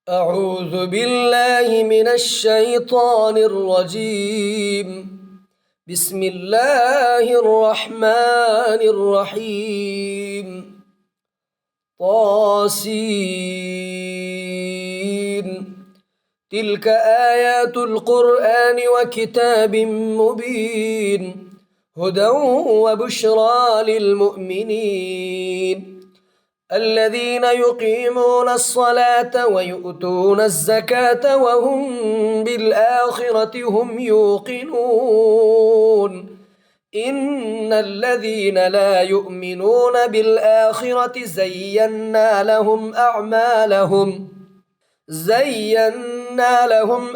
أعوذ بالله من الشيطان الرجيم. بسم الله الرحمن الرحيم. طاسين. تلك آيات القرآن وكتاب مبين، هدى وبشرى للمؤمنين الذين يقيمون الصلاة ويؤتون الزكاة وهم بالآخرة هم يوقنون. إن الذين لا يؤمنون بالآخرة زينا لهم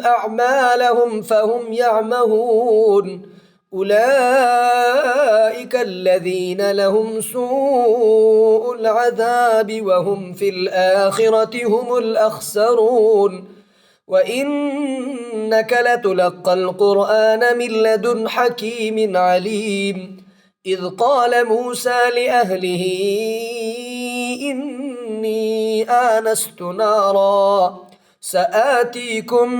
أعمالهم فهم يعمهون. أولئك الذين لهم سوء العذاب وهم في الآخرة هم الأخسرون. وإنك لتلقى القرآن من لدن حكيم عليم. إذ قال موسى لأهله إني آنست نارا سآتيكم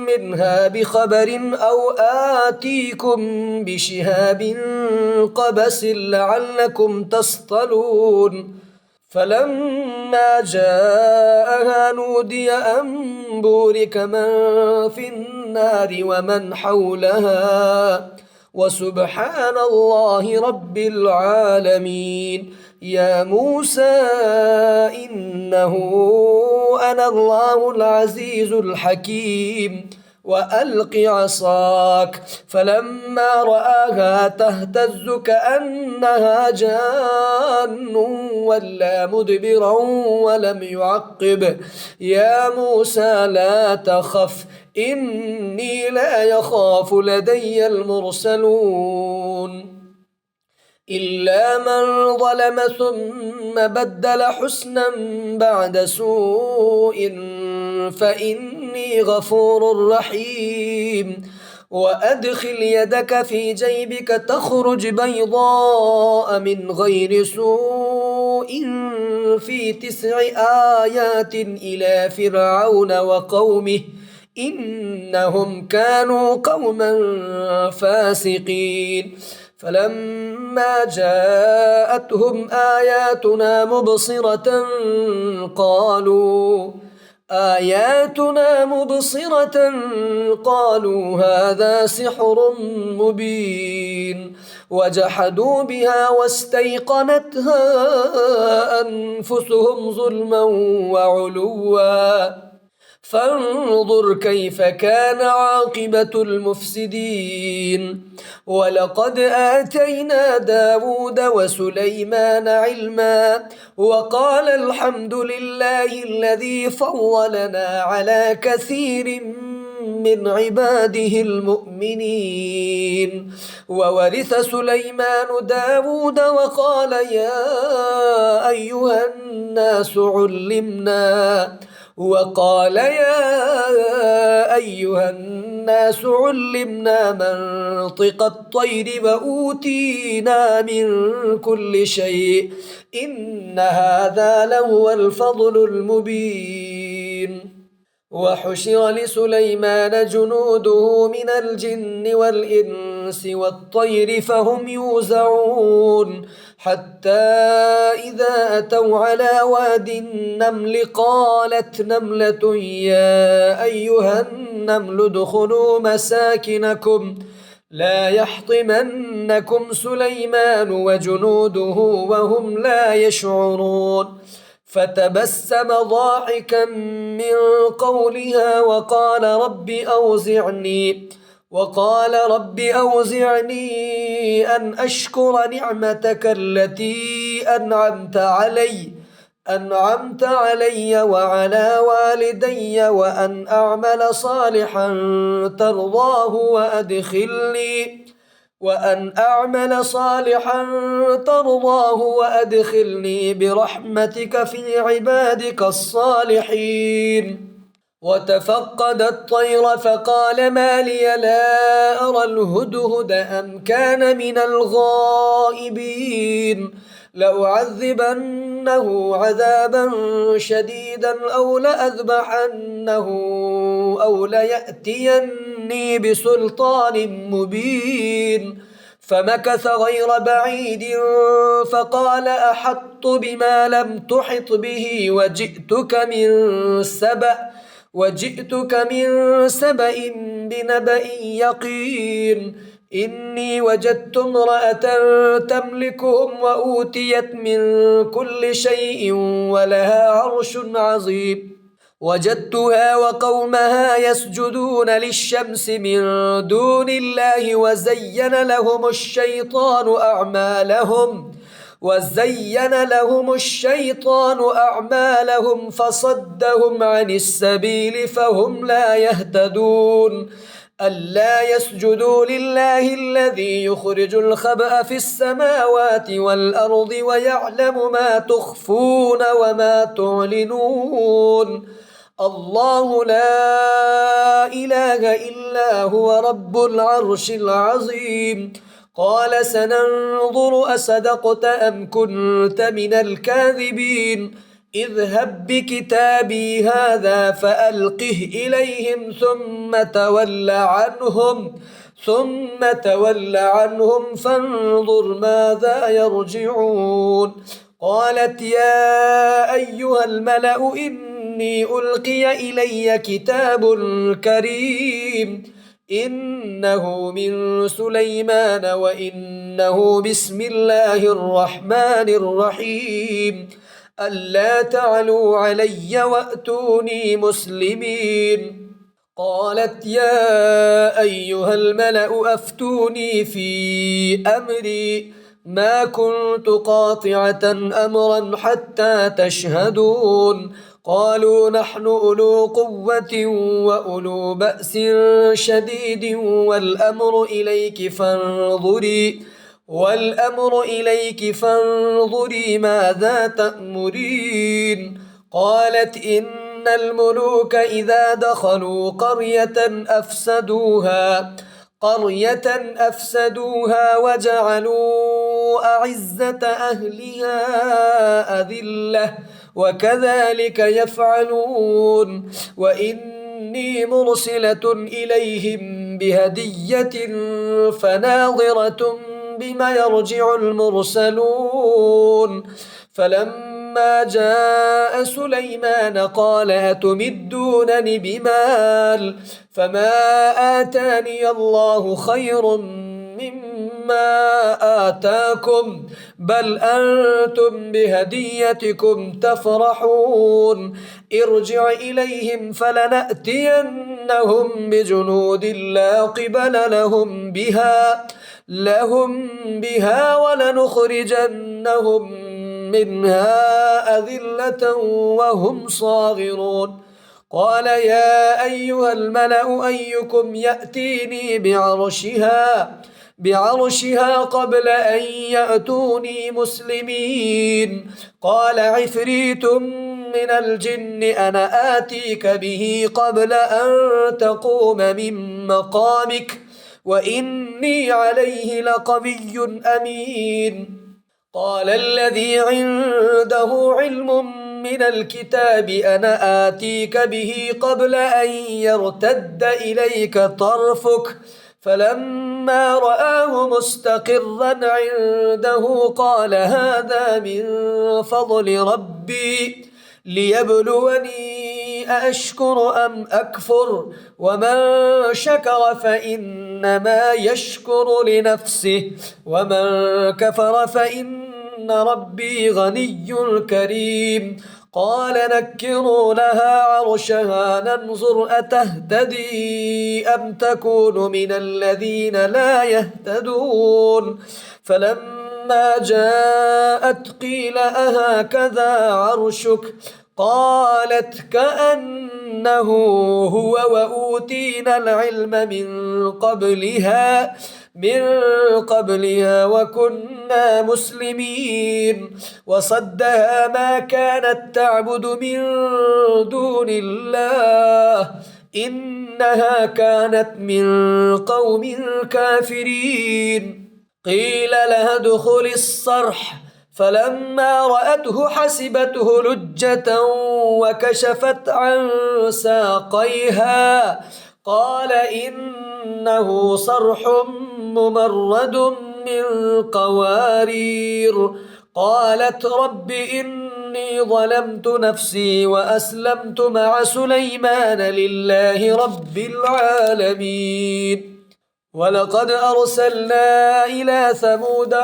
منها بخبر أو آتيكم بشهاب قبس لعلكم تصطلون. فلما جاءها نودي أن بورك من في النار ومن حولها وسبحان الله رب العالمين. يا موسى إنه أنا الله العزيز الحكيم وألق عصاك. فلما رآها تهتز كأنها جان ولا مدبرا ولم يعقب. يا موسى لا تخف إني لا يخاف لدي المرسلون إلا من ظلم ثم بدل حسنا بعد سوء فإني غفور رحيم. وأدخل يدك في جيبك تخرج بيضاء من غير سوء في 9 آيات إلى فرعون وقومه إنهم كانوا قوما فاسقين. فلما جاءتهم آياتنا مبصرة قالوا هذا سحر مبين. وجحدوا بها واستيقنتها أنفسهم ظلما وعلوا فانظر كيف كان عاقبة المفسدين. ولقد آتينا داود وسليمان علما وقال الحمد لله الذي فضلنا على كثير من عباده المؤمنين. وورث سليمان داود وقال يا أيها الناس علمنا منطق الطير وأوتينا من كل شيء إن هذا لهو الفضل المبين. وحشر لسليمان جنوده من الجن والإنس والطير فهم يوزعون حتى إذا أتوا على واد النمل قالت نملة يا أيها النمل ادخلوا مساكنكم لا يحطمنكم سليمان وجنوده وهم لا يشعرون. فتبسم ضاحكا من قولها وقال رب أوزعني أن أشكر نعمتك التي أنعمت علي وعلى والدي وأن أعمل صالحا ترضاه وأدخلني برحمتك في عبادك الصالحين. وتفقد الطير فقال ما لي لا أرى الهدهد أم كان من الغائبين. لأعذبنه عذابا شديدا أو لأذبحنه أو ليأتيني بسلطان مبين. فمكث غير بعيد فقال أحطت بما لم تحط به وجئتك من سبأ بنبأ يقين. إني وجدت امرأة تملكهم وأوتيت من كل شيء ولها عرش عظيم. وجدتها وقومها يسجدون للشمس من دون الله وزين لهم الشيطان أعمالهم فصدهم عن السبيل فهم لا يهتدون. ألا يسجدوا لله الذي يخرج الخبأ في السماوات والأرض ويعلم ما تخفون وما تعلنون. الله لا إله إلا هو رب العرش العظيم. قال سننظر أصدقت أم كنت من الكاذبين. اذهب بكتابي هذا فألقه إليهم ثم تول عنهم فانظر ماذا يرجعون. قالت يا أيها الملأ إني ألقي إلي كتاب كريم إنه من سليمان وإنه بسم الله الرحمن الرحيم. ألا تعلوا علي وأتوني مسلمين. قالت يا أيها الملأ أفتوني في أمري ما كنت قاطعة أمرا حتى تشهدون. قالوا نحن أولو قوة وأولو بأس شديد والأمر إليك فانظري ماذا تأمرين. قالت إن الملوك إذا دخلوا قرية أفسدوها وجعلوا أعزة أهلها أذلة وكذلك يفعلون. وإني مرسلة إليهم بهدية فناظرة بما يرجع المرسلون. فلما جاء سليمان قال أتمدونني بمال فما آتاني الله خير مما آتاكم بل أنتم بهديتكم تفرحون. ارجع إليهم فلنأتينهم بجنود لا قبل لهم بها ولنخرجنهم منها أذلة وهم صاغرون. قال يا أيها الملأ أيكم يأتيني بعرشها قبل أن يأتوني مسلمين. قال عفريت من الجن أنا آتيك به قبل أن تقوم من مقامك وإني عليه لقوي أمين. قال الذي عنده علم من الكتاب أنا آتيك به قبل أن يرتد إليك طرفك فلما رآه مستقرا عنده قال هذا من فضل ربي ليبلوني أأشكر أم أكفر ومن شكر فإنما يشكر لنفسه ومن كفر فإن ربي غني كريم. قال نكروا لها عرشها ننظر أتهتدي أم تكون من الذين لا يهتدون. فلما جاءت قيل أهكذا عرشك قالت كأنه هو وأوتينا العلم من قبلها وكنا مسلمين. وصدها ما كانت تعبد من دون الله إنها كانت من قوم كافرين. قيل لها ادخل الصرح فلما رأته حسبته لجة وكشفت عن ساقيها قال إنه صرح ممرد من قوارير. قالت رب إني ظلمت نفسي وأسلمت مع سليمان لله رب العالمين. ولقد أرسلنا إلى ثمود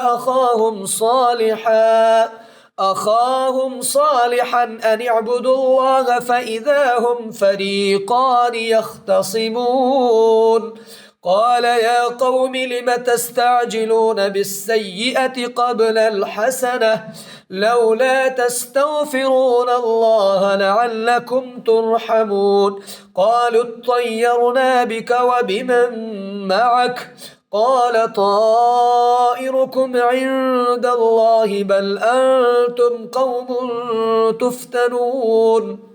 أخاهم صالحا أن اعبدوا الله فإذا هم فريقان يختصمون. قال يا قوم لم تستعجلون بالسيئة قبل الحسنة لولا تستغفرون الله لعلكم ترحمون. قالوا اطيرنا بك وبمن معك قال طائركم عند الله بل أنتم قوم تفتنون.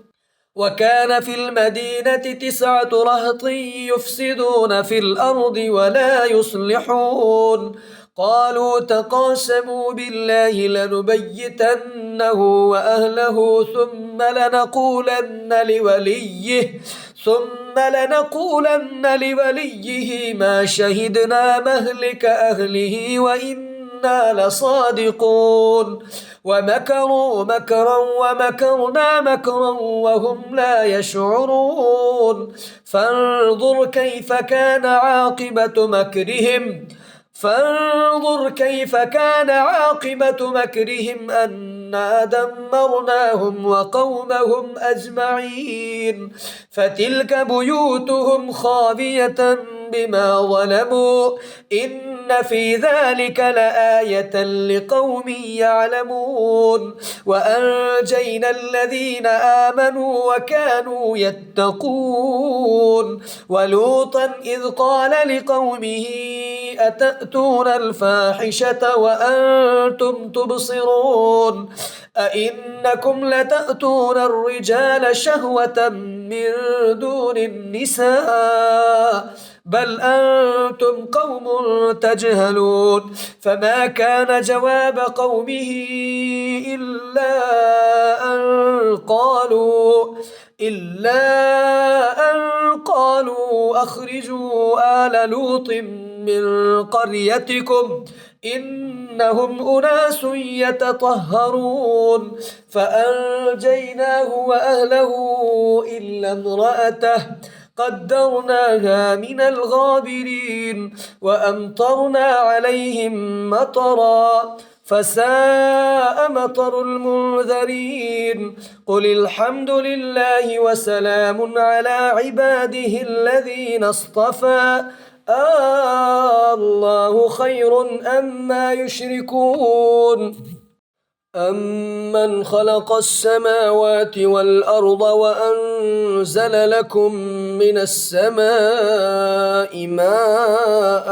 وكان في المدينة 9 رهط يفسدون في الأرض ولا يصلحون. قالوا تقاسموا بالله لنبيتنه وأهله ثم لنقولن لوليه ما شهدنا مهلك أهله وإنا لصادقون. ومكروا مكرا ومكرنا مكرا وهم لا يشعرون. فانظر كيف كان عاقبة مكرهم أنا دمرناهم وقومهم أجمعين. فتلك بيوتهم خاوية بما ظلموا إن في ذلك لآية لقوم يعلمون. وأنجينا الذين آمنوا وكانوا يتقون. ولوطا إذ قال لقومه أتأتون الفاحشة وأنتم تبصرون أئنكم لتأتون الرجال شهوة من دون النساء بل أنتم قوم تجهلون. فما كان جواب قومه إلا أن قالوا أخرجوا آل لوط من قريتكم إنهم أناس يتطهرون. فأنجيناه وأهله إلا امرأته قدرناها من الغابرين. وأمطرنا عليهم مطرا فساء مطر المنذرين. قل الحمد لله وسلام على عباده الذين اصطفى الله خير أما يشركون. أمن خلق السماوات والأرض وأنزل لكم من السماء ماء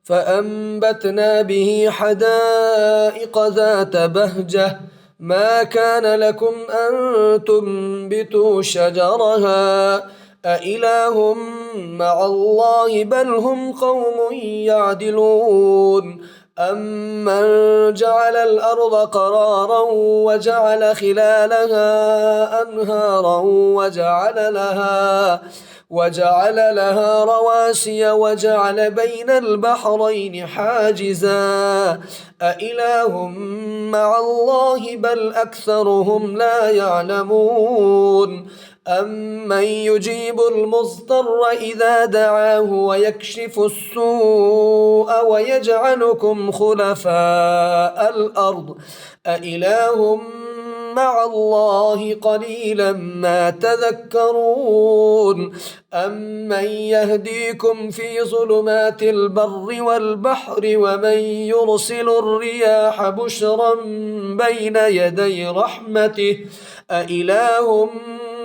فأنبتنا به حدائق ذات بهجة ما كان لكم أن تنبتوا شجرها أإله مع الله بل هم قوم يعدلون. أمن جعل الأرض قرارا وجعل خلالها أنهارا وجعل لها رواسي وجعل بين البحرين حاجزا أإله مع الله بل أكثرهم لا يعلمون. أمن يجيب المضطر إذا دعاه ويكشف السوء ويجعلكم خلفاء الأرض أإله مع الله قليلا ما تذكرون. أمن يهديكم في ظلمات البر والبحر ومن يرسل الرياح بشرا بين يدي رحمته أإله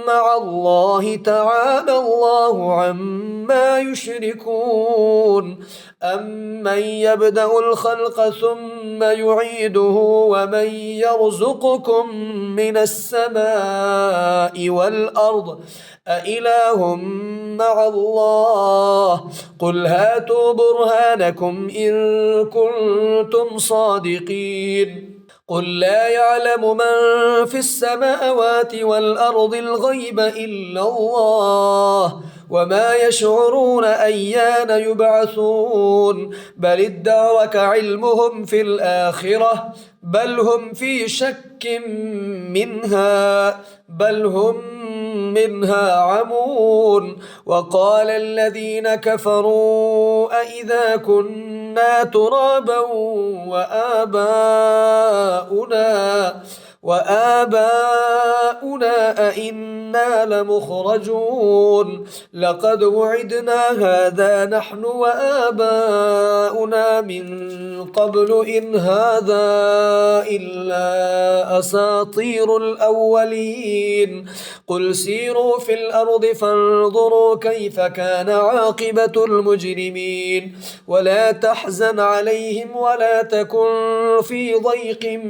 مع الله تعالى الله عما يشركون. أمن يبدأ الخلق ثم يعيده ومن يرزقكم من السماء والأرض أإله مع الله قل هاتوا برهانكم إن كنتم صادقين. قل لا يعلم من في السماوات والأرض الغيب إلا الله وما يشعرون أيان يبعثون بل ادارك علمهم في الآخرة بل هم في شك منها بل هم منها عمون وقال الذين كفروا أئذا كنا ترابا وآباؤنا أئنا لمخرجون لقد وعدنا هذا نحن وآباؤنا من قبل إن هذا إلا أساطير الأولين قل سيروا في الأرض فانظروا كيف كان عاقبة المجرمين ولا تحزن عليهم ولا تكن في ضيق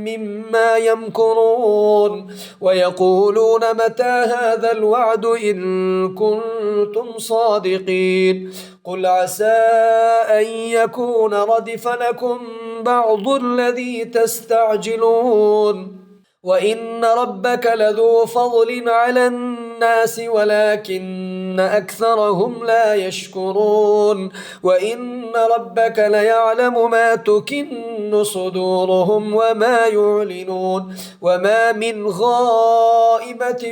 مما يمكرون ويقولون متى هذا الوعد إن كنتم صادقين قل عسى أن يكون ردف لكم بعض الذي تستعجلون وإن ربك لذو فضل على الناس ولكن أكثرهم لا يشكرون وإن ربك ليعلم ما تكن صدورهم وما يعلنون وما من غائبة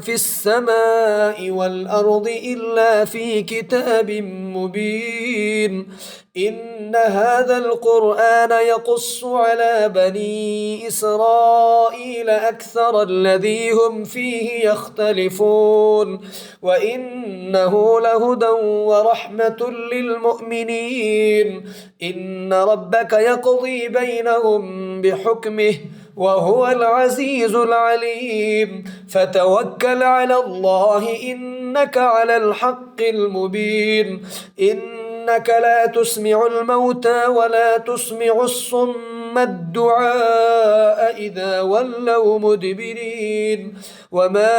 في السماء والأرض إلا في كتاب مبين إن هذا القرآن يقص على بني إسرائيل أكثر الذي هم فيه يختلفون وإنه لهدى ورحمة للمؤمنين إن ربك يقضي بينهم بحكمه وهو العزيز العليم فتوكل على الله إنك على الحق المبين إنك لا تسمع الموتى ولا تسمع الصم الدعاء إذا ولوا مدبرين وما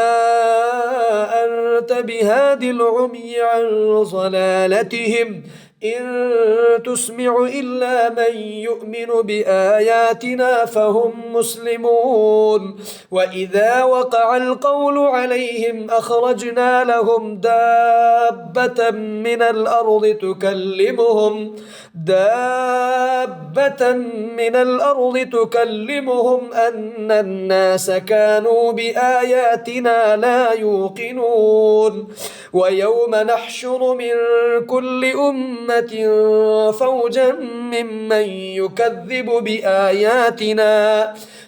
أنت بهاد العمي عن ضلالتهم إن تسمع إلا من يؤمن بآياتنا فهم مسلمون وإذا وقع القول عليهم أخرجنا لهم دابة من الأرض تكلمهم أن الناس كانوا بآياتنا لا يوقنون ويوم نحشر من كل أمة فوجا ممن يكذب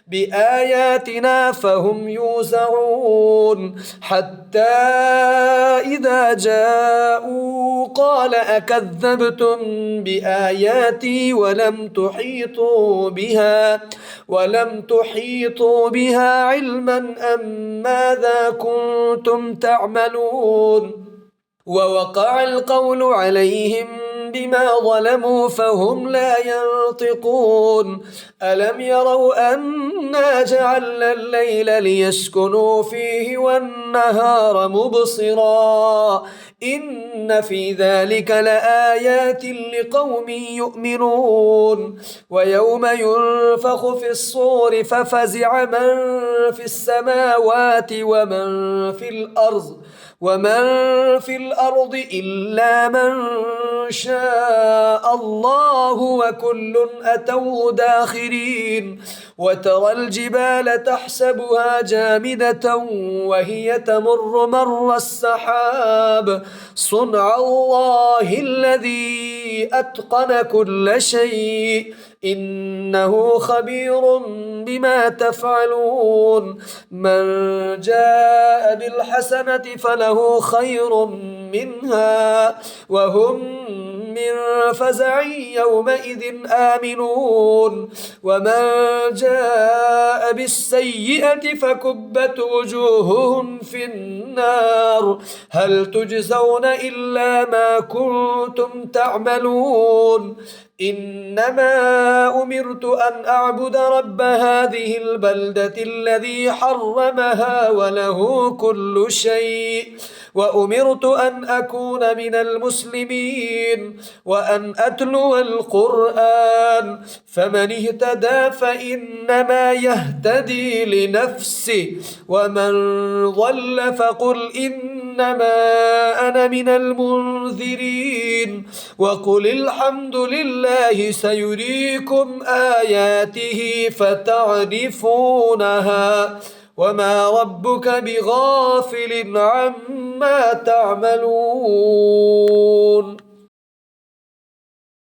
بآياتنا فهم يوزعون حتى إذا جاءوا قال أكذبتم بآياتي ولم تحيطوا بها علما أم ماذا كنتم تعملون ووقع القول عليهم بما ظلموا فهم لا ينطقون ألم يروا أنا جعلنا الليل ليسكنوا فيه والنهار مبصرا إن في ذلك لآيات لقوم يؤمنون ويوم ينفخ في الصور ففزع من في السماوات ومن في الأرض إلا من شاء الله وكل أتوه داخرين وترى الجبال تحسبها جامدة وهي تمر مر السحاب صنع الله الذي أتقن كل شيء إنه خبير بما تفعلون من جاء بالحسنة فله خير منها وهم من فزع يومئذ آمنون ومن جاء بالسيئة فكبت وجوههم في النار هل تجزون إلا ما كنتم تعملون إنما أمرت أن أعبد رب هذه البلدة الذي حرمها وله كل شيء وأمرت أن أكون من المسلمين وأن أتلو القرآن فمن اهتدى فإنما يهتدي لنفسه ومن ضل فقل إنما أنا من المنذرين وقل الحمد لله سيريكم آياته فتعرفونها وما ربك بغافل عما تعملون.